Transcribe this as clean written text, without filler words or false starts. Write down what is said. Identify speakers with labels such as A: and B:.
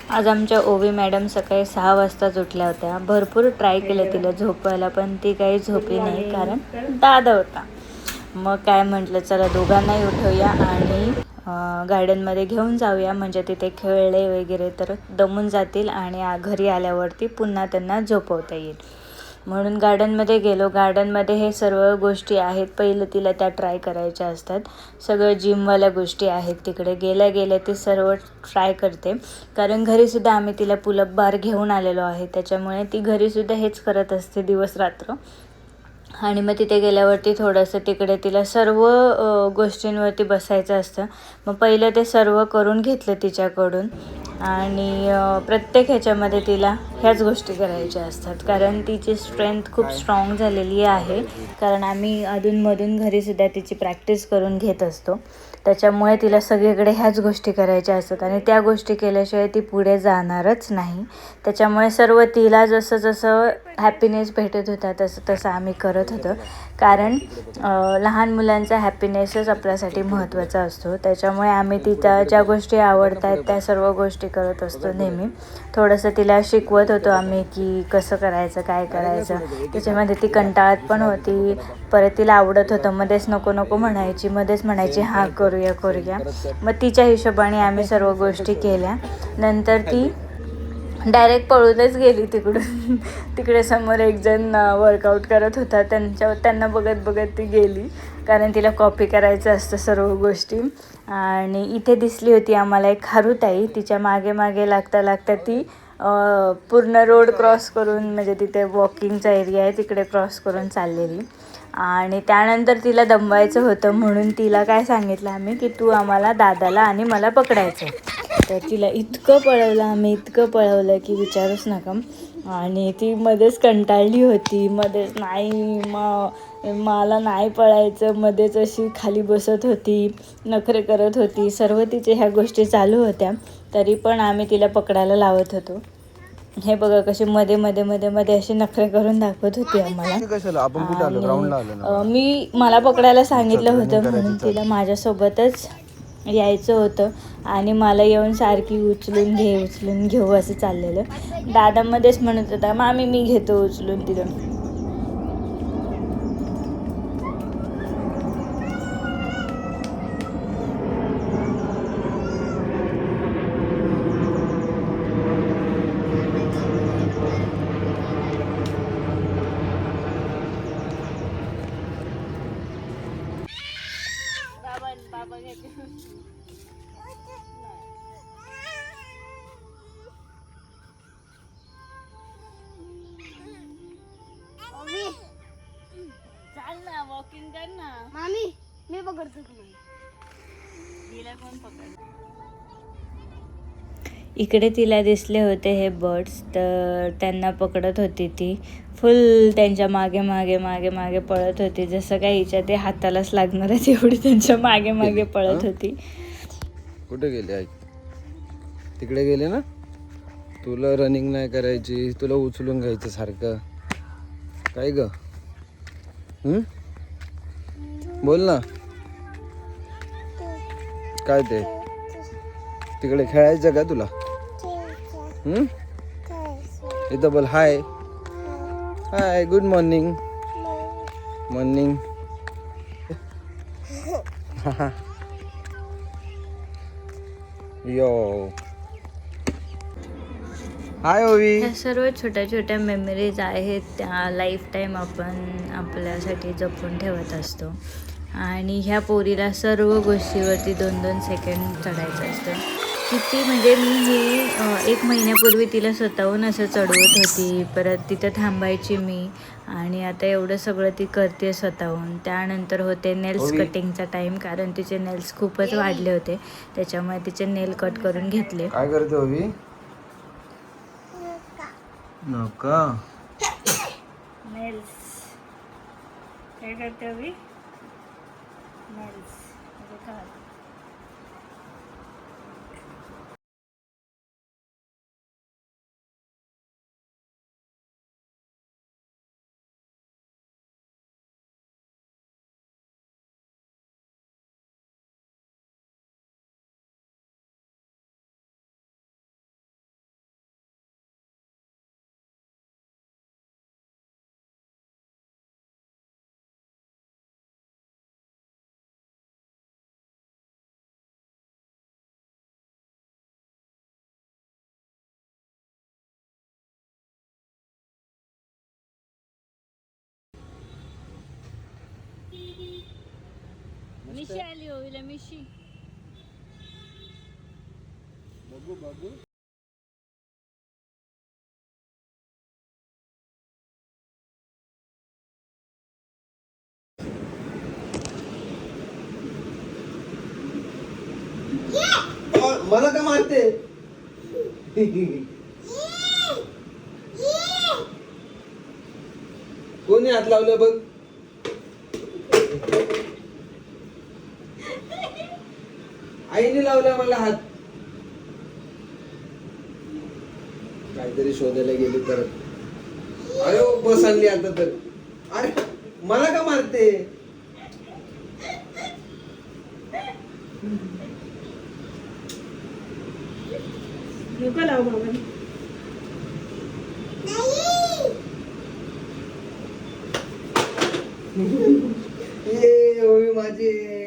A: आज आमच्या ओवी मॅडम सकाळी 6 वाजताच उठल्या होत्या. भरपूर ट्राय केलं तिला झोपवायला, पण ती काही झोपली नाही कारण दादा होता. मग काय म्हटलं, चला दोघांनाही उठवूया आणि गार्डनमध्ये घेऊन जाऊया, म्हणजे तिथे खेळले वगैरे तर दमून जातील आणि घरी आल्यावरती पुन्हा त्यांना झोपवता येईल. म्हणून गार्डनमध्ये गेलो. गार्डनमध्ये हे सर्व गोष्टी आहेत, पहिलं तिला त्या ट्राय करायच्या असतात. सगळं जिमवाल्या गोष्टी आहेत. तिकडे गेल्या गेल्या ती सर्व ट्राय करते, कारण घरीसुद्धा आम्ही तिला पुलअप बार घेऊन आलेलो आहे. त्याच्यामुळे ती घरीसुद्धा हेच करत असते दिवस रात्र. आणि मग तिथे गेल्यावरती थोडंसं तिकडे तिला सर्व गोष्टींवरती बसायचं असतं. मग पहिलं ते सर्व करून घेतलं तिच्याकडून आणि प्रत्येक ह्याच्यामध्ये तिला ह्याच गोष्टी करायच्या असतात, कारण तिची स्ट्रेंथ खूप स्ट्रॉंग झालेली आहे. कारण आम्ही अधूनमधून घरीसुद्धा तिची प्रॅक्टिस करून घेत असतो. त्याच्यामुळे तिला सगळीकडे ह्याच गोष्टी करायच्या असतात आणि त्या गोष्टी केल्याशिवाय ती पुढे जाणारच नाही. त्याच्यामुळे सर्व तिला जसं जसं हॅपीनेस भेटत होता तसं तसं आम्ही करत होतो, कारण लहान मुलांचा हॅपीनेसच आपल्यासाठी महत्त्वाचा असतो. त्याच्यामुळे आम्ही तिला ज्या गोष्टी आवडतात त्या सर्व गोष्टी करत असतो नेहमी. थोडंसं तिला शिकवत होतो आम्ही की कसं करायचं, काय करायचं. त्याच्यामध्ये ती कंटाळत पण होती, परत तिला आवडत होतं. मध्येच नको नको म्हणायची, मध्येच म्हणायची हां करूया करूया. मग तिच्या हिशोबाने आम्ही सर्व गोष्टी केल्या. नंतर ती डायरेक्ट पळूनच गेली तिकडून. तिकडे समोर एकजण वर्कआउट करत होता, त्यांना बघत बघत ती गेली, कारण तिला कॉपी करायचं असतं सर्व गोष्टी. आणि इथे दिसली होती आम्हाला एक खारुताई. तिच्या मागे मागे लागता लागता ती पूर्ण रोड क्रॉस करून, म्हणजे तिथे वॉकिंगचा एरिया आहे तिकडे क्रॉस करून चाललेली. आणि त्यानंतर तिला दमवायचं होतं, म्हणून तिला काय सांगितलं आम्ही की तू आम्हाला, दादाला आणि मला पकडायचं. तर तिला इतकं पळवलं की विचारूच नका. आणि ती मध्येच कंटाळली होती, मध्येच नाही मला नाही पळायचं, मध्येच अशी खाली बसत होती, नखरे करत होती. सर्व तिचे ह्या गोष्टी चालू होत्या, तरी पण आम्ही तिला पकडायला लावत होतो. हे बघा कशी मध्ये मध्ये मध्ये मध्ये अशी नखरे करून दाखवत होती आम्हाला. आणि मला पकडायला सांगितलं होतं म्हणून तिला माझ्यासोबतच यायचं होतं आणि मला येऊन सारखी उचलून घेऊ असं चाललेलं. दादामध्येच म्हणत होता, मामी मी घेतो उचलून तिला. बाबा घेते. चाल ना, वॉकिंग कर ना. मामी मी पकडतो तुम्हाला. हिला कोण पकड. इकडे तिला दिसले होते हे बर्ड्स, तर त्यांना पकडत होती ती. फुल त्यांच्या मागे मागे मागे मागे पळत होती, जसं काही हिच्या ते हातालाच लागणार आहे तेवढी त्यांच्या मागे मागे पळत होती.
B: कुठे गेले आई? तिकडे गेले ना. तुला रनिंग नाही करायची, तुला उचलून घ्यायचं सारखं. काय ग? बोल ना. काय ते तिकडे खेळायचं का तुला? इथं बोल हाय. हाय, गुड मॉर्निंग. मॉर्निंग. यो हाय ओवी.
A: ह्या सर्व छोट्या छोट्या मेमरीज आहेत, त्या लाईफ टाईम आपण आपल्यासाठी जपून ठेवत असतो. आणि ह्या पोरीला सर्व गोष्टीवरती 2-2 सेकंड चढायचं असतं. किती म्हणजे मी ही 1 महिन्यापूर्वी तिला स्वतःहून असं चढवत होती, परत तिथं थांबायची मी. आणि आता एवढं सगळं ती करते स्वतःहून. त्यानंतर होते नेल्स कटिंगचा टाईम, कारण तिचे नेल्स खूपच वाढले होते, त्याच्यामुळे तिचे नेल कट करून घेतले.
B: काय करते ओवी? नका
A: नेल्स काय करते ओवी? नेल्स मिशी आली होईल मिशी.
B: बघू बघू. मला का मारते? कोणी हात लावलं बघ. आईने लावला मला हात. काहीतरी शोधायला गेली परत. अरे बस आणली आता तर. अरे मला का मारते?
C: नको लाव बाबा.
B: ये ओवी माझी.